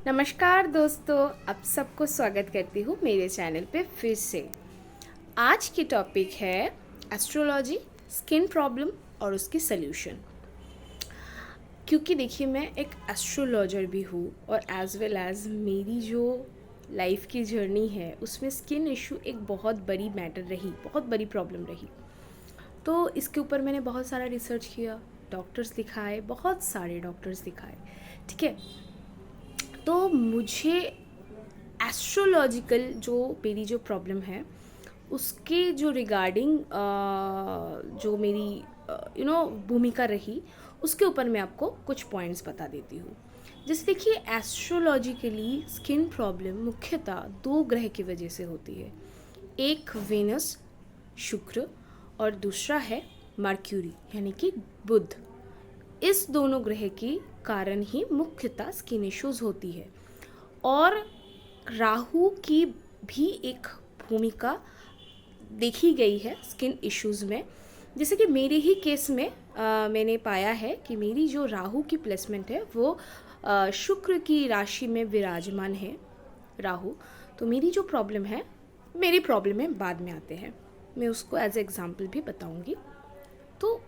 नमस्कार दोस्तों, आप सबको स्वागत करती हूँ मेरे चैनल पे फिर से। आज की टॉपिक है एस्ट्रोलॉजी, स्किन प्रॉब्लम और उसके सल्यूशन। क्योंकि देखिए, मैं एक एस्ट्रोलॉजर भी हूँ और एज वेल एज मेरी जो लाइफ की जर्नी है उसमें स्किन इशू एक बहुत बड़ी मैटर रही, बहुत बड़ी प्रॉब्लम रही। तो इसके ऊपर मैंने बहुत सारा रिसर्च किया, डॉक्टर्स दिखाए, बहुत सारे डॉक्टर्स दिखाए, ठीक है। तो मुझे एस्ट्रोलॉजिकल जो मेरी जो प्रॉब्लम है उसके जो रिगार्डिंग जो मेरी भूमिका रही, उसके ऊपर मैं आपको कुछ पॉइंट्स बता देती हूँ। जैसे देखिए, एस्ट्रोलॉजिकली स्किन प्रॉब्लम मुख्यतः दो ग्रह की वजह से होती है। एक वेनस शुक्र और दूसरा है मर्क्यूरी यानी कि बुध। इस दोनों ग्रह के कारण ही मुख्यतः स्किन इश्यूज होती है। और राहु की भी एक भूमिका देखी गई है स्किन इश्यूज़ में। जैसे कि मेरे ही केस में मैंने पाया है कि मेरी जो राहु की प्लेसमेंट है वो शुक्र की राशि में विराजमान है राहु। तो मेरी जो प्रॉब्लम है, मेरी प्रॉब्लम में बाद में आते हैं, मैं उसको एज एग्जाम्पल भी बताऊंगी। तो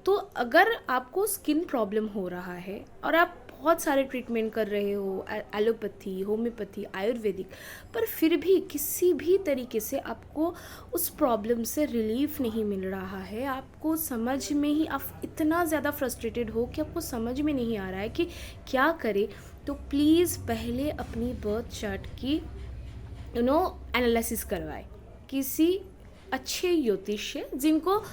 तो अगर आपको स्किन प्रॉब्लम हो रहा है और आप बहुत सारे ट्रीटमेंट कर रहे हो, एलोपैथी, होम्योपैथी, आयुर्वेदिक, पर फिर भी किसी भी तरीके से आपको उस प्रॉब्लम से रिलीफ नहीं मिल रहा है, आपको समझ में ही, आप इतना ज़्यादा फ्रस्ट्रेटेड हो कि आपको समझ में नहीं आ रहा है कि क्या करें, तो प्लीज़ पहले अपनी बर्थ चार्ट की एनालिसिस करवाएं किसी अच्छे ज्योतिष जिनको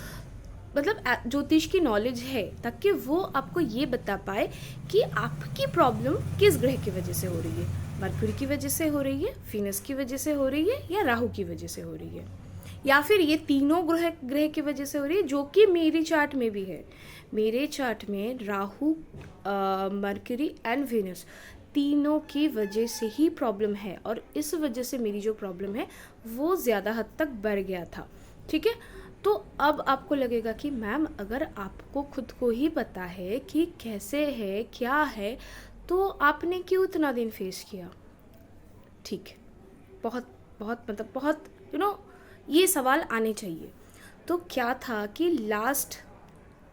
मतलब ज्योतिष की नॉलेज है, ताकि वो आपको ये बता पाए कि आपकी प्रॉब्लम किस ग्रह की वजह से हो रही है। मरकुरी की वजह से हो रही है, वीनस की वजह से हो रही है, या राहु की वजह से हो रही है, या फिर ये तीनों ग्रह की वजह से हो रही है, जो कि मेरी चार्ट में भी है। मेरे चार्ट में राहु, मरकरी एंड वीनस तीनों की वजह से ही प्रॉब्लम है, और इस वजह से मेरी जो प्रॉब्लम है वो ज़्यादा हद तक बढ़ गया था, ठीक है। तो अब आपको लगेगा कि मैम, अगर आपको खुद को ही पता है कि कैसे है, क्या है, तो आपने क्यों इतना दिन फेस किया? ठीक है, बहुत बहुत मतलब बहुत ये सवाल आने चाहिए। तो क्या था कि लास्ट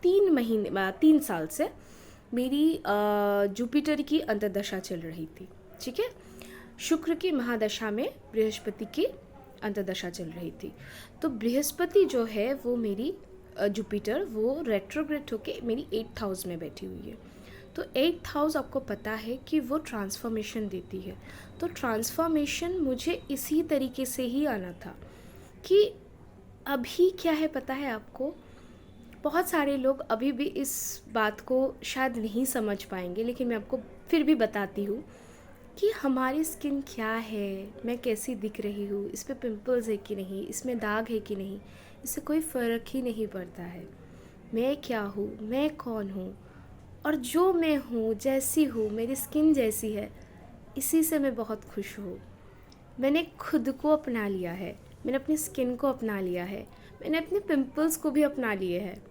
3 साल से मेरी जुपिटर की अंतर्दशा चल रही थी, ठीक है। शुक्र की महादशा में बृहस्पति की अंतर्दशा चल रही थी। तो बृहस्पति जो है वो मेरी जुपिटर वो रेट्रोग्रेड होके मेरी 8th हाउस में बैठी हुई है। तो 8th हाउस आपको पता है कि वो ट्रांसफॉर्मेशन देती है। तो ट्रांसफॉर्मेशन मुझे इसी तरीके से ही आना था कि अभी क्या है पता है आपको, बहुत सारे लोग अभी भी इस बात को शायद नहीं समझ पाएंगे, लेकिन मैं आपको फिर भी बताती हूँ कि हमारी स्किन क्या है, मैं कैसी दिख रही हूँ, इस पे पिंपल्स है कि नहीं, इसमें दाग है कि नहीं, इससे कोई फ़र्क ही नहीं पड़ता है। मैं क्या हूँ, मैं कौन हूँ, और जो मैं हूँ, जैसी हूँ, मेरी स्किन जैसी है, इसी से मैं बहुत खुश हूँ। मैंने खुद को अपना लिया है, मैंने अपनी स्किन को अपना लिया है, मैंने अपने पिंपल्स को भी अपना लिए हैं।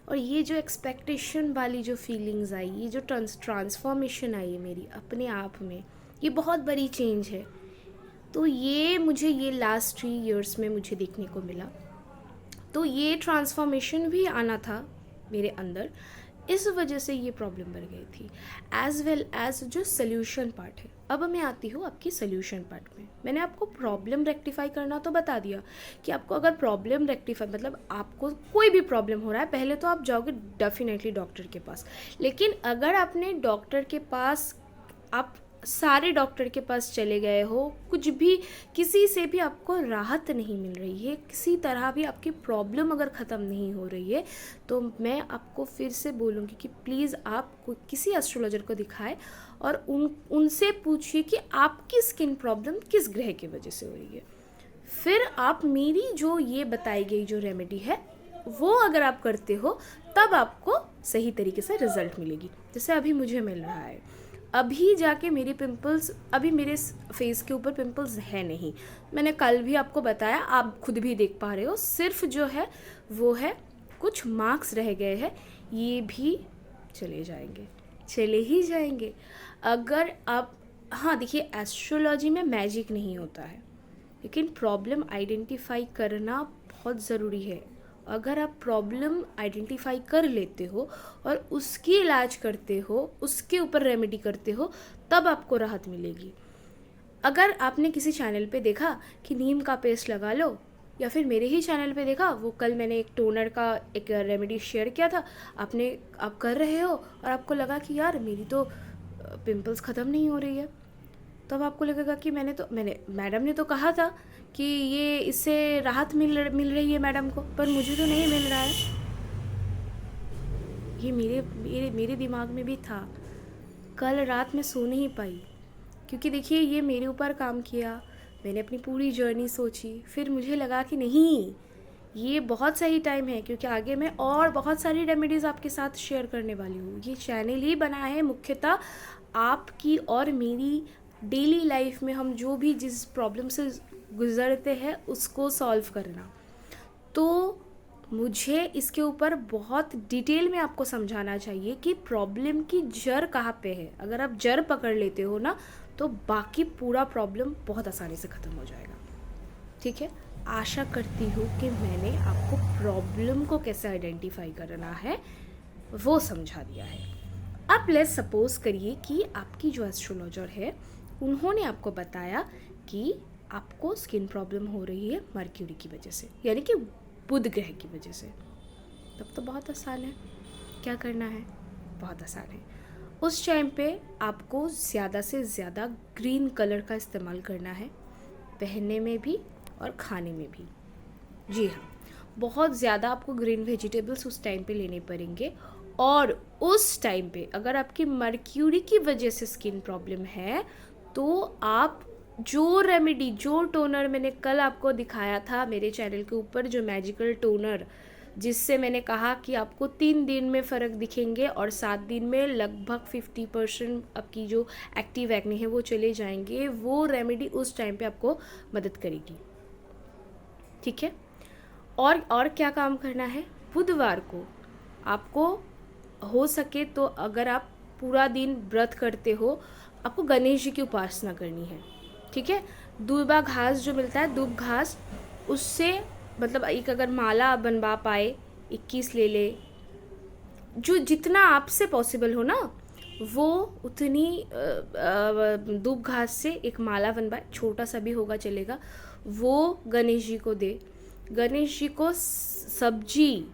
और ये जो एक्सपेक्टेशन वाली जो फीलिंग्स आई, ये जो ट्रांसफॉर्मेशन आई है मेरी अपने आप में, ये बहुत बड़ी चेंज है। तो ये मुझे ये लास्ट 3 years में मुझे देखने को मिला। तो ये ट्रांसफॉर्मेशन भी आना था मेरे अंदर, इस वजह से ये प्रॉब्लम बढ़ गई थी। एज वेल एज जो सोल्यूशन पार्ट है, अब मैं आती हूँ आपकी सोल्यूशन पार्ट में। मैंने आपको प्रॉब्लम रेक्टिफाई करना तो बता दिया कि आपको अगर प्रॉब्लम रेक्टिफाई मतलब आपको कोई भी प्रॉब्लम हो रहा है, पहले तो आप जाओगे डेफिनेटली डॉक्टर के पास। लेकिन अगर आपने डॉक्टर के पास, आप सारे डॉक्टर के पास चले गए हो, कुछ भी किसी से भी आपको राहत नहीं मिल रही है, किसी तरह भी आपकी प्रॉब्लम अगर ख़त्म नहीं हो रही है, तो मैं आपको फिर से बोलूँगी कि प्लीज़ आप किसी एस्ट्रोलॉजर को दिखाएं और उनसे पूछिए कि आपकी स्किन प्रॉब्लम किस ग्रह की वजह से हो रही है। फिर आप मेरी जो ये बताई गई जो रेमेडी है वो अगर आप करते हो, तब आपको सही तरीके से रिजल्ट मिलेगी, जैसे अभी मुझे मिल रहा है। अभी जाके मेरी पिंपल्स, अभी मेरे फेस के ऊपर पिंपल्स है नहीं, मैंने कल भी आपको बताया, आप खुद भी देख पा रहे हो, सिर्फ जो है वो है कुछ मार्क्स रह गए हैं, ये भी चले जाएंगे। चले ही जाएंगे। अगर आप, हाँ देखिए, एस्ट्रोलॉजी में मैजिक नहीं होता है, लेकिन प्रॉब्लम आइडेंटिफाई करना बहुत ज़रूरी है। अगर आप प्रॉब्लम आइडेंटिफाई कर लेते हो और उसकी इलाज करते हो, उसके ऊपर रेमेडी करते हो, तब आपको राहत मिलेगी। अगर आपने किसी चैनल पे देखा कि नीम का पेस्ट लगा लो, या फिर मेरे ही चैनल पे देखा, वो कल मैंने एक टोनर का एक रेमेडी शेयर किया था, आप कर रहे हो और आपको लगा कि यार मेरी तो पिंपल्स ख़त्म नहीं हो रही है, तब आपको लगेगा कि मैंने मैडम ने तो कहा था कि ये इससे राहत मिल रही है मैडम को, पर मुझे तो नहीं मिल रहा है। ये मेरे मेरे मेरे दिमाग में भी था। कल रात मैं सो नहीं पाई, क्योंकि देखिए ये मेरे ऊपर काम किया, मैंने अपनी पूरी जर्नी सोची, फिर मुझे लगा कि नहीं, ये बहुत सही टाइम है, क्योंकि आगे मैं और बहुत सारी रेमेडीज़ आपके साथ शेयर करने वाली हूँ। ये चैनल ही बना है मुख्यतः आपकी और मेरी डेली लाइफ में हम जो भी जिस प्रॉब्लम से गुज़रते हैं उसको सॉल्व करना। तो मुझे इसके ऊपर बहुत डिटेल में आपको समझाना चाहिए कि प्रॉब्लम की जड़ कहाँ पे है। अगर आप जड़ पकड़ लेते हो ना, तो बाकी पूरा प्रॉब्लम बहुत आसानी से ख़त्म हो जाएगा। ठीक है, आशा करती हूँ कि मैंने आपको प्रॉब्लम को कैसे आइडेंटिफाई करना है वो समझा दिया है। अब लेट्स सपोज करिए कि आपकी जो एस्ट्रोलॉजर है उन्होंने आपको बताया कि आपको स्किन प्रॉब्लम हो रही है मर्क्यूरी की वजह से, यानी कि बुध ग्रह की वजह से। तब तो बहुत आसान है, क्या करना है, बहुत आसान है। उस टाइम पे आपको ज़्यादा से ज़्यादा ग्रीन कलर का इस्तेमाल करना है, पहनने में भी और खाने में भी। जी हाँ, बहुत ज़्यादा आपको ग्रीन वेजिटेबल्स उस टाइम पे लेने पड़ेंगे। और उस टाइम पे अगर आपकी मर्क्यूरी की वजह से स्किन प्रॉब्लम है, तो आप जो रेमेडी, जो टोनर मैंने कल आपको दिखाया था मेरे चैनल के ऊपर, जो मैजिकल टोनर, जिससे मैंने कहा कि आपको 3 दिन में फ़र्क दिखेंगे और 7 दिन में लगभग 50% आपकी जो एक्टिव एक्ने है वो चले जाएंगे, वो रेमेडी उस टाइम पे आपको मदद करेगी। ठीक है, और क्या काम करना है, बुधवार को आपको हो सके तो अगर आप पूरा दिन व्रत करते हो, आपको गणेश जी की उपासना करनी है। ठीक है, दूबा घास जो मिलता है, दूब घास, उससे मतलब एक अगर माला बनवा पाए 21 ले ले, जो जितना आपसे पॉसिबल हो ना, वो उतनी दूब घास से एक माला बनवाए, छोटा सा भी होगा चलेगा, वो गणेश जी को दे। गणेश जी को सब्जी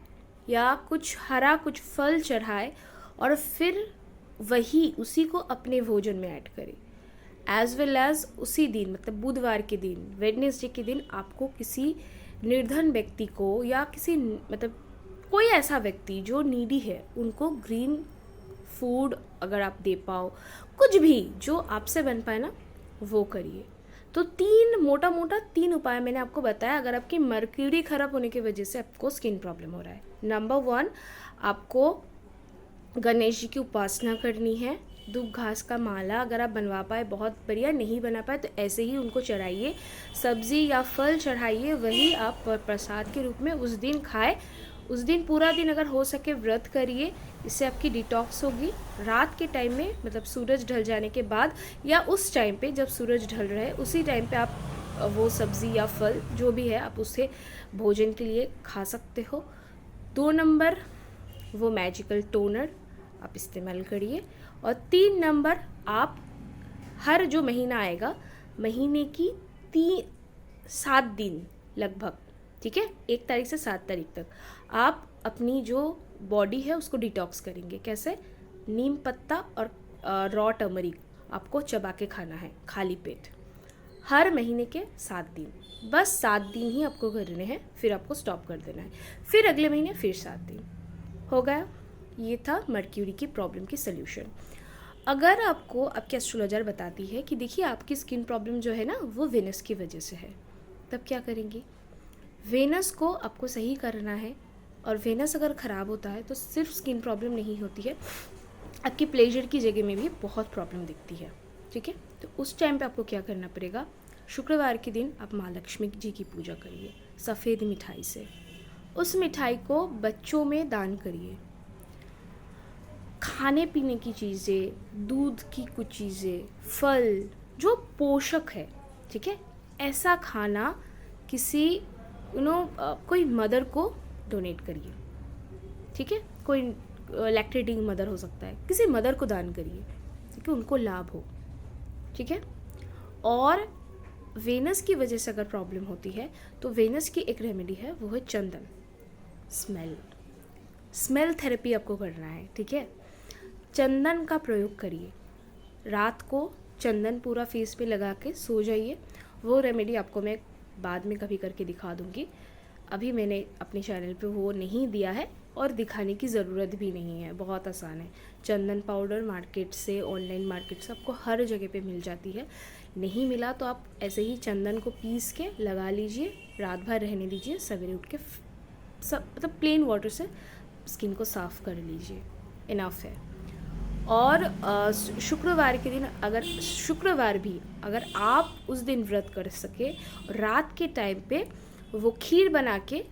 या कुछ हरा कुछ फल चढ़ाए और फिर उसी को अपने भोजन में ऐड करे। एज वेल एज उसी दिन, मतलब बुधवार के दिन, वेडनेसडे के दिन, आपको किसी निर्धन व्यक्ति को या किसी मतलब कोई ऐसा व्यक्ति जो नीडी है, उनको ग्रीन फूड अगर आप दे पाओ, कुछ भी जो आपसे बन पाए ना, वो करिए। तो 3 उपाय मैंने आपको बताया अगर आपकी मर्क्यूरी खराब होने की वजह से आपको स्किन प्रॉब्लम हो रहा है। नंबर 1, आपको गणेश जी की उपासना करनी है। दूब घास का माला अगर आप बनवा पाए बहुत बढ़िया, नहीं बना पाए तो ऐसे ही उनको चढ़ाइए, सब्जी या फल चढ़ाइए, वही आप प्रसाद के रूप में उस दिन खाए। उस दिन पूरा दिन अगर हो सके व्रत करिए, इससे आपकी डिटॉक्स होगी। रात के टाइम में, मतलब सूरज ढल जाने के बाद या उस टाइम पे जब सूरज ढल रहा है, उसी टाइम पे आप वो सब्ज़ी या फल जो भी है आप उसे भोजन के लिए खा सकते हो। 2 नंबर, वो मैजिकल टोनर आप इस्तेमाल करिए। और 3 नंबर, आप हर जो महीना आएगा, महीने की 7 दिन लगभग, ठीक है, 1 तारीख से 7 तारीख तक आप अपनी जो बॉडी है उसको डिटॉक्स करेंगे। कैसे? नीम पत्ता और रॉ टर्मरिक आपको चबा के खाना है खाली पेट, हर महीने के 7 दिन, बस 7 दिन ही आपको करने हैं, फिर आपको स्टॉप कर देना है, फिर अगले महीने फिर 7 दिन। हो गया, ये था मर्क्यूरी की प्रॉब्लम की सल्यूशन। अगर आपको आपकी एस्ट्रोलॉजर बताती है कि देखिए आपकी स्किन प्रॉब्लम जो है ना वो वेनस की वजह से है, तब क्या करेंगे? वेनस को आपको सही करना है। और वेनस अगर ख़राब होता है तो सिर्फ स्किन प्रॉब्लम नहीं होती है, आपकी प्लेजर की जगह में भी बहुत प्रॉब्लम दिखती है। ठीक है, तो उस टाइम पे आपको क्या करना पड़ेगा? शुक्रवार के दिन आप माँ लक्ष्मी जी की पूजा करिए सफ़ेद मिठाई से। उस मिठाई को बच्चों में दान करिए। खाने पीने की चीज़ें, दूध की कुछ चीज़ें, फल जो पोषक है, ठीक है, ऐसा खाना किसी कोई मदर को डोनेट करिए, ठीक है, कोई लैक्टेटिंग मदर हो सकता है, किसी मदर को दान करिए, ठीक है, उनको लाभ हो, ठीक है। और वेनस की वजह से अगर प्रॉब्लम होती है तो वेनस की एक रेमेडी है, वो है चंदन। स्मेल थेरेपी आपको करना है, ठीक है। चंदन का प्रयोग करिए, रात को चंदन पूरा फेस पे लगा के सो जाइए। वो रेमेडी आपको मैं बाद में कभी करके दिखा दूँगी, अभी मैंने अपने चैनल पे वो नहीं दिया है और दिखाने की ज़रूरत भी नहीं है, बहुत आसान है। चंदन पाउडर मार्केट से, ऑनलाइन मार्केट से आपको हर जगह पे मिल जाती है। नहीं मिला तो आप ऐसे ही चंदन को पीस के लगा लीजिए, रात भर रहने दीजिए, सवेरे उठ के मतलब प्लेन वाटर से स्किन को साफ़ कर लीजिए, इनफ है। और शुक्रवार के दिन शुक्रवार भी अगर आप उस दिन व्रत कर सके, रात के टाइम पे वो खीर बना के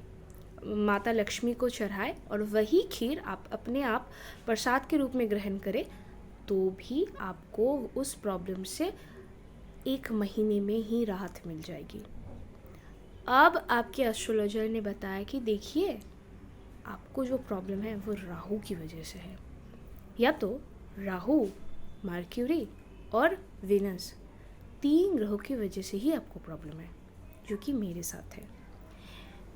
माता लक्ष्मी को चढ़ाए और वही खीर आप अपने आप प्रसाद के रूप में ग्रहण करें, तो भी आपको उस प्रॉब्लम से 1 महीने में ही राहत मिल जाएगी। अब आपके एस्ट्रोलॉजर ने बताया कि देखिए, आपको जो प्रॉब्लम है वो राहु की वजह से है, या तो राहु, मर्क्यूरी और वेनस, 3 ग्रहों की वजह से ही आपको प्रॉब्लम है, जो कि मेरे साथ है।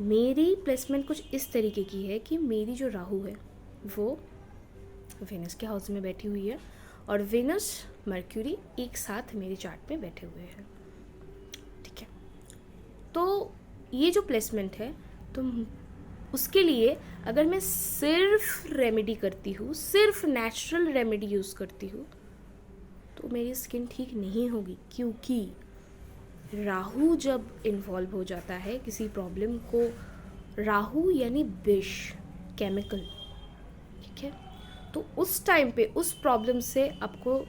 मेरी प्लेसमेंट कुछ इस तरीके की है कि मेरी जो राहु है वो वेनस के हाउस में बैठी हुई है और वेनस मर्क्यूरी एक साथ मेरे चार्ट में बैठे हुए हैं, ठीक है। तो ये जो प्लेसमेंट है, तो उसके लिए अगर मैं सिर्फ रेमेडी करती हूँ, सिर्फ नेचुरल रेमेडी यूज़ करती हूँ, तो मेरी स्किन ठीक नहीं होगी, क्योंकि राहु जब इन्वॉल्व हो जाता है किसी प्रॉब्लम को, राहु यानी विष, केमिकल, ठीक है, तो उस टाइम पे उस प्रॉब्लम से आपको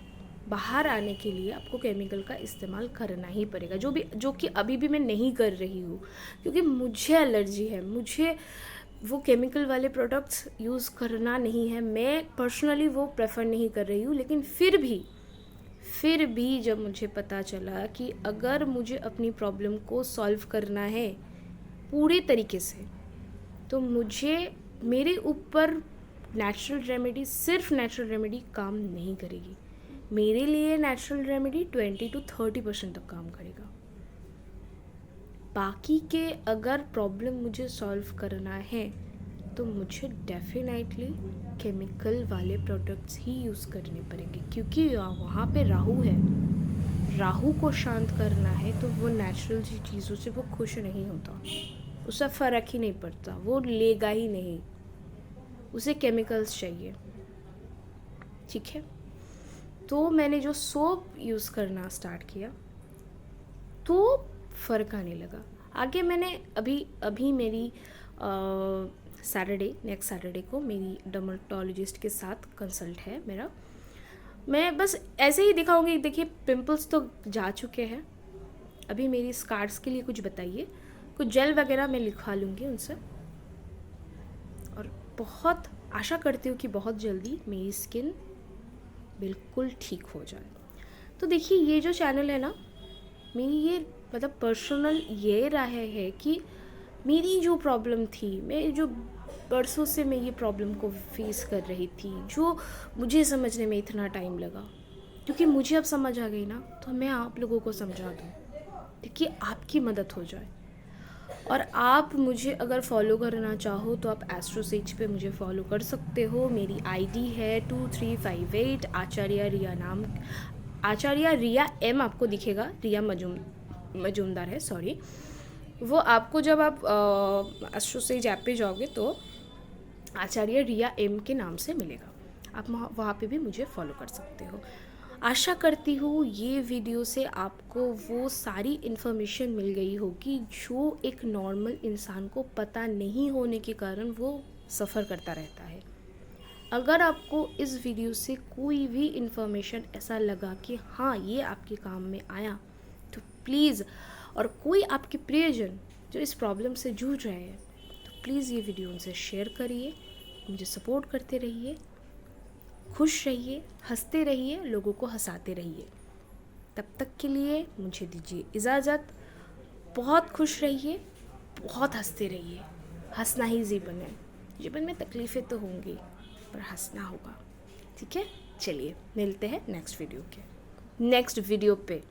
बाहर आने के लिए आपको केमिकल का इस्तेमाल करना ही पड़ेगा, जो कि अभी भी मैं नहीं कर रही हूँ, क्योंकि मुझे एलर्जी है, मुझे वो केमिकल वाले प्रोडक्ट्स यूज़ करना नहीं है, मैं पर्सनली वो प्रेफर नहीं कर रही हूँ। लेकिन फिर भी जब मुझे पता चला कि अगर मुझे अपनी प्रॉब्लम को सॉल्व करना है पूरे तरीके से, तो मेरे ऊपर सिर्फ नेचुरल रेमेडी काम नहीं करेगी। मेरे लिए नेचुरल रेमेडी 20 to 30% तक काम करेगा। बाकी के अगर प्रॉब्लम मुझे सॉल्व करना है तो मुझे डेफिनेटली केमिकल वाले प्रोडक्ट्स ही यूज़ करने पड़ेंगे, क्योंकि वहाँ पे राहु है। राहु को शांत करना है तो वो नेचुरल चीज़ों से वो खुश नहीं होता, उसे फ़र्क ही नहीं पड़ता, वो लेगा ही नहीं, उसे केमिकल्स चाहिए, ठीक है। तो मैंने जो सोप यूज़ करना स्टार्ट किया तो फ़र्क आने लगा। आगे मैंने अभी मेरी नेक्स्ट सैटरडे को मेरी डर्मेटोलॉजिस्ट के साथ कंसल्ट है मेरा। मैं बस ऐसे ही दिखाऊंगी, देखिए पिंपल्स तो जा चुके हैं, अभी मेरी स्कार्स के लिए कुछ बताइए, कुछ जेल वगैरह मैं लिखवा लूँगी उनसे, और बहुत आशा करती हूँ कि बहुत जल्दी मेरी स्किन बिल्कुल ठीक हो जाए। तो देखिए, ये जो चैनल है ना, मेरी ये मतलब पर्सनल ये राय है कि मेरी जो प्रॉब्लम थी, मैं जो बरसों से मैं ये प्रॉब्लम को फेस कर रही थी, जो मुझे समझने में इतना टाइम लगा, क्योंकि मुझे अब समझ आ गई ना, तो मैं आप लोगों को समझा दूँ ताकि आपकी मदद हो जाए। और आप मुझे अगर फॉलो करना चाहो तो आप एस्ट्रोसेज पे मुझे फॉलो कर सकते हो। मेरी आईडी है 2358 आचार्य रिया नाम, आचार्य रिया एम आपको दिखेगा, रिया मजूमदार है, सॉरी। वो आपको जब आप एस्ट्रोसेज ऐप पे जाओगे तो आचार्य रिया एम के नाम से मिलेगा, आप वहाँ पे भी मुझे फॉलो कर सकते हो। आशा करती हूँ ये वीडियो से आपको वो सारी इन्फॉर्मेशन मिल गई होगी जो एक नॉर्मल इंसान को पता नहीं होने के कारण वो सफ़र करता रहता है। अगर आपको इस वीडियो से कोई भी इन्फॉर्मेशन ऐसा लगा कि हाँ ये आपके काम में आया, तो प्लीज़, और कोई आपके प्रियजन जो इस प्रॉब्लम से जूझ रहे हैं, तो प्लीज़ ये वीडियो उनसे शेयर करिए, मुझे सपोर्ट करते रहिए। खुश रहिए, हंसते रहिए, लोगों को हंसाते रहिए। तब तक के लिए मुझे दीजिए इजाज़त। बहुत खुश रहिए, बहुत हंसते रहिए। हंसना ही जीवन है। जीवन में तकलीफ़ें तो होंगी पर हंसना होगा। ठीक है, चलिए मिलते हैं नेक्स्ट वीडियो पे।